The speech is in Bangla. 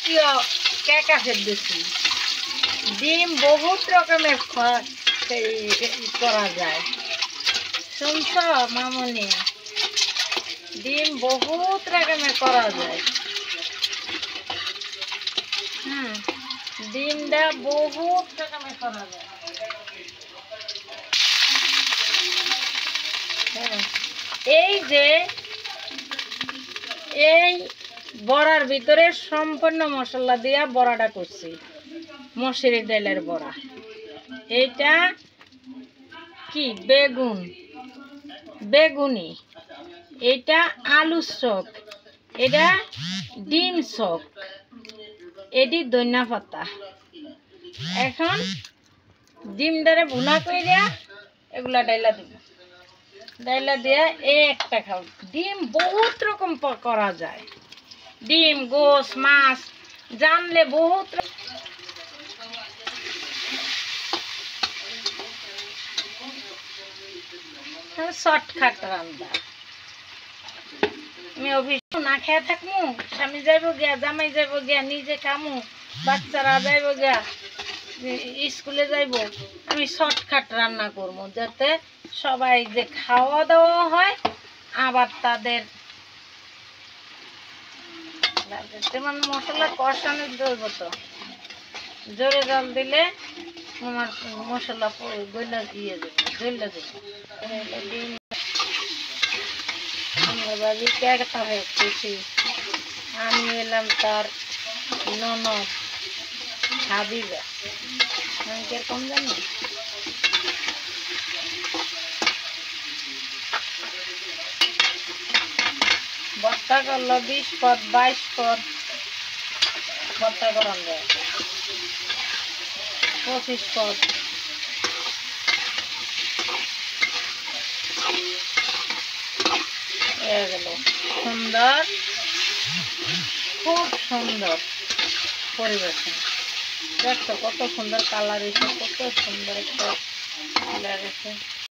রাষ্ট্রীয় ক্যাকাশের দেশি ডিম বহুত রকমের করা যায়। শুনছ মামনি, ডিম বহুত রকমের করা যায়। ডিমটা বহুত রকমের করা যায়। এই যে এই বড়ার ভিতরে সম্পূর্ণ মশলা দিয়া বড়াটা করছি, মসুরের ডালের বড়া। এইটা কি বেগুনি, এটা আলু চপ, এটা ডিম চপ, এটি ধনিয়া পাতা। এখন ডিমটারে ভুনা কইরা এগুলা ডাইলা দিব, ডাইলা দিয়া একটা খাও। ডিম বহুত রকম করা যায়, ডিম গোস মাছ জানলে বহুত শর্টকাট রান্না। আমি অফিস না খেয়ে থাকবো, স্বামী যাইব গিয়া, জামাই যাইব গিয়া, নিজে খামু, বাচ্চারা যাইব গিয়া স্কুলে যাইব, আমি শর্টকাট রান্না করবো যাতে সবাই যে খাওয়া দাওয়া হয়, আবার তাদের যেমন মশলা কষানো ধরবো। তো জোরে জল দিলে আমার মশলা গইলা দিয়ে দেবে, গইলা দেবে। বাবি ক্যাটা হয়েছি, আমি এলাম তার ননদ হাবিবা। আমি কিরকম জানি, ভর্তা করলো 20 পদ 22 পদ ভর্তা করান যায়, 25 পদ। গেল সুন্দর, খুব সুন্দর পরিবেশন। দেখছো কত সুন্দর কালার হয়েছে, কত সুন্দর একটা কালার হয়েছে।